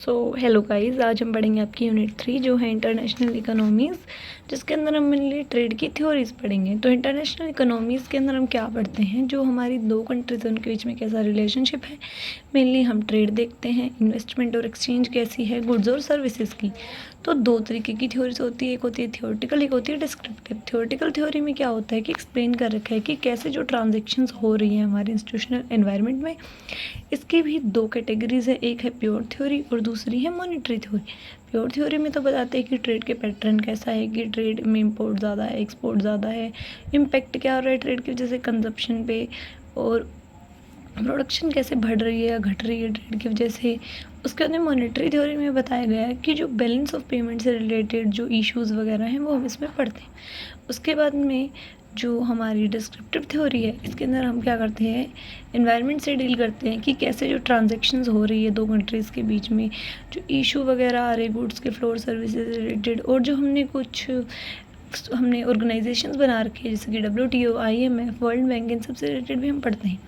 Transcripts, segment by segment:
Hello guys, आज हम पढ़ेंगे आपकी यूनिट 3 जो है इंटरनेशनल इकोनॉमीज़, जिसके अंदर हम मेनली ट्रेड की थ्योरीज पढ़ेंगे। तो इंटरनेशनल इकोनॉमीज़ के अंदर हम क्या पढ़ते हैं, जो हमारी दो कंट्रीज हैं उनके बीच में कैसा रिलेशनशिप है। मेनली हम ट्रेड देखते हैं, इन्वेस्टमेंट और एक्सचेंज कैसी है, गुड्स और सर्विसेज की। तो दो तरीके की थ्योरीज होती है, एक होती है थियोरेटिकल, एक होती है डिस्क्रिप्टिव। थियोरेटिकल थ्योरी में क्या होता है कि एक्सप्लेन कर रखा है कि कैसे जो ट्रांजेक्शन्स हो रही हैं हमारे इंस्टीट्यूशनल एनवायरनमेंट में। इसकी भी दो कैटेगरीज है, एक है प्योर थ्योरी और दूसरी है मॉनेटरी थ्योरी। प्योर थ्योरी में तो बताते हैं कि ट्रेड के पैटर्न कैसा है, कि ट्रेड में इंपोर्ट ज़्यादा है, एक्सपोर्ट ज़्यादा है, इम्पैक्ट क्या हो रहा है ट्रेड की वजह से कंजप्शन पे, और प्रोडक्शन कैसे बढ़ रही है या घट रही है ट्रेड की वजह से। उसके बाद में मॉनेटरी थ्योरी में बताया गया है कि जो बैलेंस ऑफ पेमेंट से रिलेटेड जो इश्यूज़ वगैरह हैं वो हम इसमें पढ़ते हैं। उसके बाद में जो हमारी डिस्क्रिप्टिव थ्योरी है, इसके अंदर हम क्या करते हैं, एनवायरनमेंट से डील करते हैं कि कैसे जो ट्रांजैक्शंस हो रही है दो कंट्रीज़ के बीच में, जो इशू वगैरह आ रहे गुड्स के फ्लो और सर्विसेज रिलेटेड, और जो हमने ऑर्गेनाइजेशंस बना रखी है जैसे कि WTO, IMF, वर्ल्ड बैंक, इन सबसे रिलेटेड भी हम पढ़ते हैं।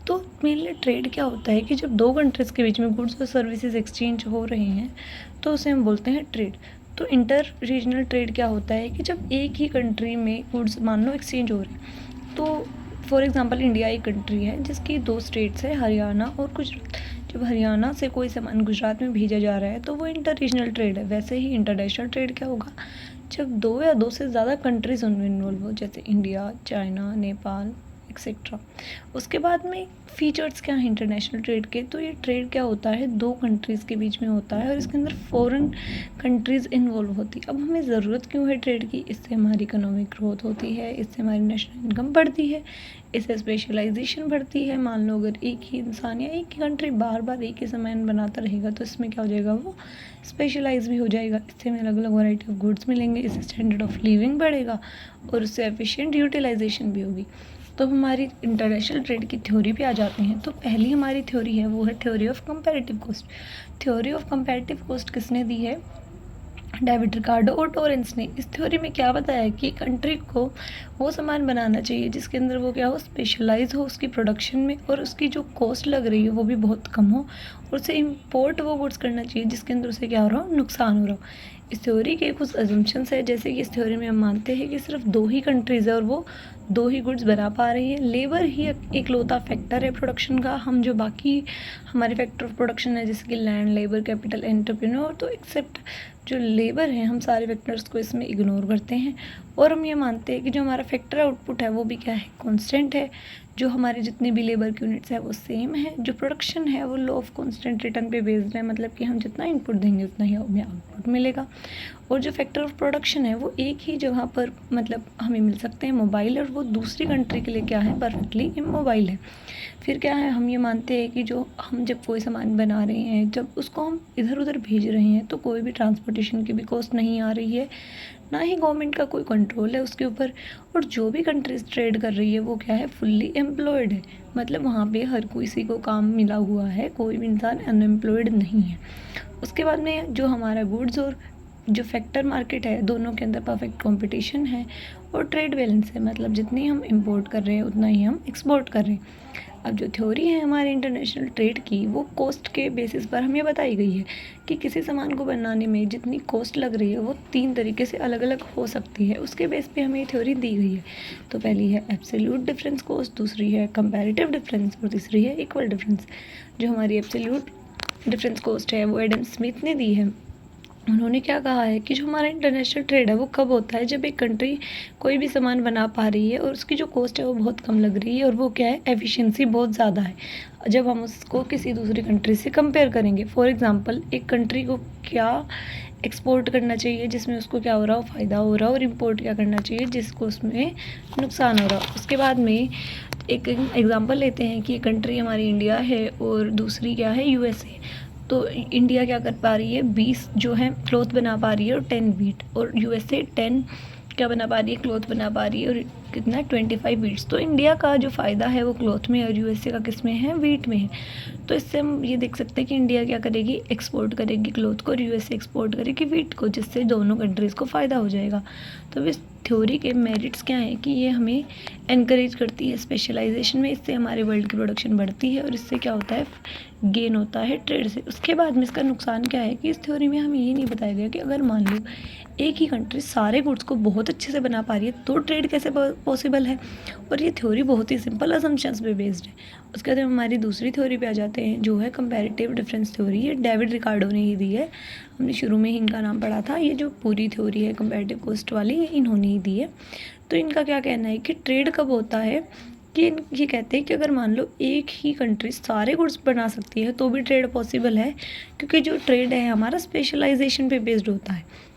तो मेनली ट्रेड क्या होता है कि जब दो कंट्रीज़ के बीच में गुड्स और सर्विसेज एक्सचेंज हो रहे हैं तो उसे हम बोलते हैं ट्रेड। तो इंटर रीजनल ट्रेड क्या होता है कि जब एक ही कंट्री में गुड्स मान लो एक्सचेंज हो रहे हैं, तो फॉर एग्जांपल इंडिया एक कंट्री है जिसकी दो स्टेट्स है, हरियाणा और गुजरात। जब हरियाणा से कोई सामान गुजरात में भेजा जा रहा है तो वो इंटर रीजनल ट्रेड है। वैसे ही इंटरनेशनल ट्रेड क्या होगा, जब दो या दो से ज़्यादा कंट्रीज उनमें इन्वॉल्व हो, जैसे इंडिया, चाइना, नेपाल एक्सेट्रा। उसके बाद में फीचर्स क्या है इंटरनेशनल ट्रेड के, तो ये ट्रेड क्या होता है दो कंट्रीज़ के बीच में होता है और इसके अंदर फॉरेन कंट्रीज़ इन्वॉल्व होती है। अब हमें ज़रूरत क्यों है ट्रेड की, इससे हमारी इकोनॉमिक ग्रोथ होती है, इससे हमारी नेशनल इनकम बढ़ती है, इससे स्पेशलाइजेशन बढ़ती है। मान लो अगर एक ही इंसान या एक ही कंट्री बार बार एक ही सामान बनाता रहेगा तो इसमें क्या हो जाएगा, वो स्पेशलाइज भी हो जाएगा, इससे हमें अलग अलग वैरायटी ऑफ गुड्स मिलेंगे, इससे स्टैंडर्ड ऑफ लिविंग बढ़ेगा और उससे एफिशिएंट यूटिलाइजेशन भी होगी। तो हमारी इंटरनेशनल ट्रेड की थ्योरी पे आ जाते हैं। तो पहली हमारी थ्योरी है वो है theory of comparative cost. Theory of comparative cost किसने दी है, डेविड रिकार्डो और टोरेंस ने। इस थ्योरी में क्या बताया है कि कंट्री को वो सामान बनाना चाहिए जिसके अंदर वो क्या हो, स्पेशलाइज हो उसकी प्रोडक्शन में, और उसकी जो कॉस्ट लग रही है वो भी बहुत कम हो, और उसे इम्पोर्ट वो गुड्स करना चाहिए जिसके अंदर उसे क्या हो रहा हो, नुकसान हो रहा हो। इस थ्योरी के कुछ अजम्पशंस है, जैसे कि इस थ्योरी में हम मानते हैं कि सिर्फ दो ही कंट्रीज़ है और वो दो ही गुड्स बना पा रही है। लेबर ही एक लौता फैक्टर है प्रोडक्शन का। हम जो बाकी हमारे फैक्टर ऑफ प्रोडक्शन है जैसे कि लैंड, लेबर, कैपिटल, एंटरप्रेन्योर, तो एक्सेप्ट जो लेबर है हम सारे फैक्टर्स को इसमें इग्नोर करते हैं। और हम ये मानते हैं कि जो हमारा फैक्टर आउटपुट है वो भी क्या है, कांस्टेंट है। जो हमारे जितने भी लेबर की यूनिट्स है वो सेम है। जो प्रोडक्शन है वो लॉ ऑफ कांस्टेंट रिटर्न पे बेस्ड है, मतलब कि हम जितना इनपुट देंगे उतना ही हमें आउटपुट मिलेगा। और जो फैक्टर ऑफ प्रोडक्शन है वो एक ही जगह पर मतलब हमें मिल सकते हैं, मोबाइल, और वो दूसरी कंट्री के लिए क्या है, परफेक्टली इमोबाइल है। फिर क्या है, हम ये मानते हैं कि जो हम जब कोई सामान बना रहे हैं, जब उसको हम इधर उधर भेज रहे हैं तो कोई भी ट्रांसपोर्टेशन की भी कॉस्ट नहीं आ रही है, ना ही गवर्नमेंट का कोई कंट्रोल है उसके ऊपर। और जो भी कंट्रीज ट्रेड कर रही है वो क्या है, फुल्ली एम्प्लॉयड है, मतलब वहाँ पे हर किसी को काम मिला हुआ है, कोई भी इंसान अनएम्प्लॉयड नहीं है। उसके बाद में जो हमारा गुड्स और जो फैक्टर मार्केट है दोनों के अंदर परफेक्ट कंपटीशन है, और ट्रेड बैलेंस है, मतलब जितनी हम इंपोर्ट कर रहे हैं उतना ही हम एक्सपोर्ट कर रहे हैं। अब जो थ्योरी है हमारे इंटरनेशनल ट्रेड की वो कॉस्ट के बेसिस पर हमें बताई गई है कि किसी सामान को बनाने में जितनी कॉस्ट लग रही है वो तीन तरीके से अलग अलग हो सकती है। उसके बेस पे हमें ये थ्योरी दी गई है। तो पहली है एब्सोल्यूट डिफरेंस कॉस्ट, दूसरी है कंपैरेटिव डिफरेंस, और तीसरी है इक्वल डिफरेंस। जो हमारी एब्सोल्यूट डिफरेंस कॉस्ट है वो एडम स्मिथ ने दी है। उन्होंने क्या कहा है कि जो हमारा इंटरनेशनल ट्रेड है वो कब होता है, जब एक कंट्री कोई भी सामान बना पा रही है और उसकी जो कॉस्ट है वो बहुत कम लग रही है, और वो क्या है, एफिशिएंसी बहुत ज़्यादा है, जब हम उसको किसी दूसरी कंट्री से कंपेयर करेंगे। फॉर एग्जांपल एक कंट्री को क्या एक्सपोर्ट करना चाहिए जिसमें उसको क्या हो रहा हो, फ़ायदा हो रहा हो, और इम्पोर्ट क्या करना चाहिए जिसको उसमें नुकसान हो रहा हो। उसके बाद में एक एग्जांपल लेते हैं कि कंट्री हमारी इंडिया है और दूसरी क्या है, USA। तो इंडिया क्या कर पा रही है, 20 जो है क्लॉथ बना पा रही है और 10 वीट, और USA 10 क्या बना पा रही है, क्लॉथ बना पा रही है, और कितना 25 वीट्स। तो इंडिया का जो फ़ायदा है वो क्लॉथ में और यूएसए का किस में है, वीट में है। तो इससे हम ये देख सकते हैं कि इंडिया क्या करेगी, एक्सपोर्ट करेगी क्लॉथ को और यूएसए एक्सपोर्ट करेगी वीट को, जिससे दोनों कंट्रीज़ को फ़ायदा हो जाएगा। तो इस थ्योरी के मेरिट्स क्या हैं कि ये हमें एनकरेज करती है स्पेशलाइजेशन में, इससे हमारे वर्ल्ड की प्रोडक्शन बढ़ती है और इससे क्या होता है, गेन होता है ट्रेड से। उसके बाद में इसका नुकसान क्या है कि इस थ्योरी में हमें ये नहीं बताया गया कि अगर मान लो एक ही कंट्री सारे गुड्स को बहुत अच्छे से बना पा रही है तो ट्रेड कैसे पॉसिबल है। और ये थ्योरी बहुत ही सिंपल असम्पशंस पे बेस्ड है। उसके बाद हम हमारी दूसरी थ्योरी पे आ जाते हैं जो है कंपैरेटिव डिफरेंस थ्योरी। ये डेविड रिकार्डो ने ही दी है, हमने शुरू में ही इनका नाम पढ़ा था। ये जो पूरी थ्योरी है कंपैरेटिव कॉस्ट वाली, ये इन्होंने ही दी है। तो इनका क्या कहना है कि ट्रेड कब होता है कि ये कहते हैं कि अगर मान लो एक ही कंट्री सारे गुड्स बना सकती है तो भी ट्रेड पॉसिबल है, क्योंकि जो ट्रेड है हमारा स्पेशलाइजेशन पे बेस्ड होता है।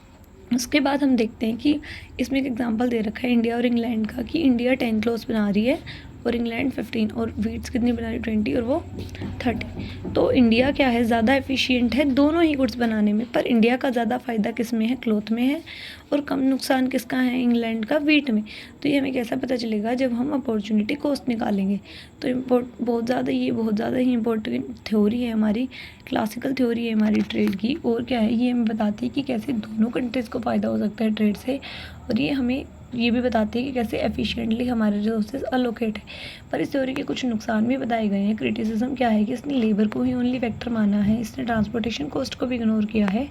उसके बाद हम देखते हैं कि इसमें एक एग्जांपल दे रखा है इंडिया और इंग्लैंड का, कि इंडिया 10 क्लोथ्स बना रही है और इंग्लैंड 15, और वीट्स कितनी बना रही है 20 और वो 30। तो इंडिया क्या है, ज़्यादा एफिशिएंट है दोनों ही गुड्स बनाने में, पर इंडिया का ज़्यादा फ़ायदा किस में है, क्लॉथ में है, और कम नुकसान किसका है, इंग्लैंड का, वीट में। तो ये हमें कैसा पता चलेगा, जब हम अपॉर्चुनिटी कॉस्ट निकालेंगे। तो बहुत ज़्यादा ही इंपॉर्टेंट थ्योरी है हमारी, क्लासिकल थ्योरी है हमारी ट्रेड की। और क्या है, ये हमें बताती है कि कैसे दोनों कंट्रीज़ को फ़ायदा हो सकता है ट्रेड से, और ये हमें ये भी बताती है कि कैसे एफिशिएंटली हमारे रिसोर्सेज अलोकेट है। पर इस थ्योरी के कुछ नुकसान भी बताए गए हैं। क्रिटिसिज्म क्या है कि इसने लेबर को ही ओनली फैक्टर माना है, इसने ट्रांसपोर्टेशन कॉस्ट को भी इग्नोर किया है,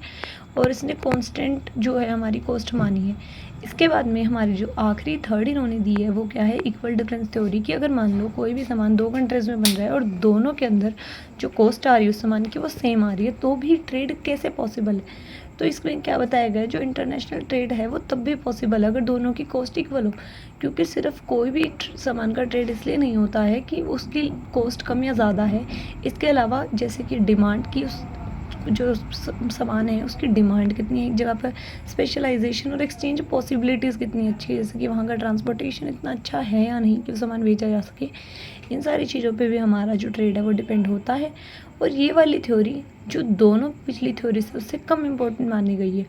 और इसने कांस्टेंट जो है हमारी कॉस्ट मानी है। इसके बाद में हमारी जो आखिरी थर्ड इन्होंने दी है वो क्या है, इक्वल डिफरेंस थ्योरी की। अगर मान लो कोई भी सामान दो कंट्रीज़ में बन रहा है और दोनों के अंदर जो कॉस्ट आ रही है उस सामान की वो सेम आ रही है, तो भी ट्रेड कैसे पॉसिबल है। तो इसमें क्या बताया गया है, जो इंटरनेशनल ट्रेड है वो तब भी पॉसिबल है अगर दोनों की कॉस्ट इक्वल हो, क्योंकि सिर्फ कोई भी सामान का ट्रेड इसलिए नहीं होता है कि उसकी कॉस्ट कम या ज़्यादा है। इसके अलावा जैसे कि डिमांड की, उस जो सामान है उसकी डिमांड कितनी है एक जगह पर, स्पेशलाइजेशन और एक्सचेंज पॉसिबिलिटीज़ कितनी अच्छी है, जैसे कि वहाँ का ट्रांसपोर्टेशन इतना अच्छा है या नहीं कि वो सामान बेचा जा सके। इन सारी चीज़ों पे भी हमारा जो ट्रेड है वो डिपेंड होता है। और ये वाली थ्योरी जो दोनों पिछली थ्योरी से उससे कम इम्पोर्टेंट मानी गई है।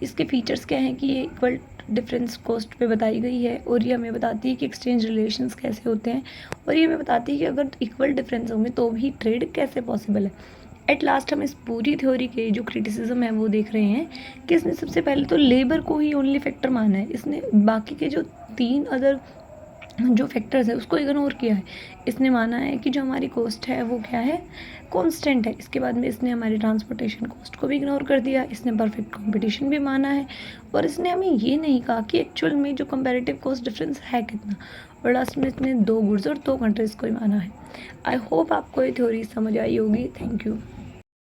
इसके फीचर्स क्या हैं कि ये इक्वल डिफरेंस कॉस्ट पे बताई गई है, और ये हमें बताती है कि एक्सचेंज रिलेशंस कैसे होते हैं, और ये हमें बताती है कि अगर इक्वल डिफरेंस होंगे तो भी ट्रेड कैसे पॉसिबल है। एट लास्ट हम इस पूरी थ्योरी के जो क्रिटिसिज्म है वो देख रहे हैं कि इसने सबसे पहले तो लेबर को ही ओनली फैक्टर माना है, इसने बाकी के जो 3 अदर जो फैक्टर्स है उसको इग्नोर किया है। इसने माना है कि जो हमारी कॉस्ट है वो क्या है, कांस्टेंट है। इसके बाद में इसने हमारी ट्रांसपोर्टेशन कॉस्ट को भी इग्नोर कर दिया, इसने परफेक्ट कंपटीशन भी माना है, और इसने हमें ये नहीं कहा कि एक्चुअल में जो कंपैरेटिव कॉस्ट डिफरेंस है कितना, और लास्ट में इसने 2 गुड्स और 2 कंट्रीज़ को ही माना है। आई होप आपको ये थ्योरी समझ आई होगी। Thank you.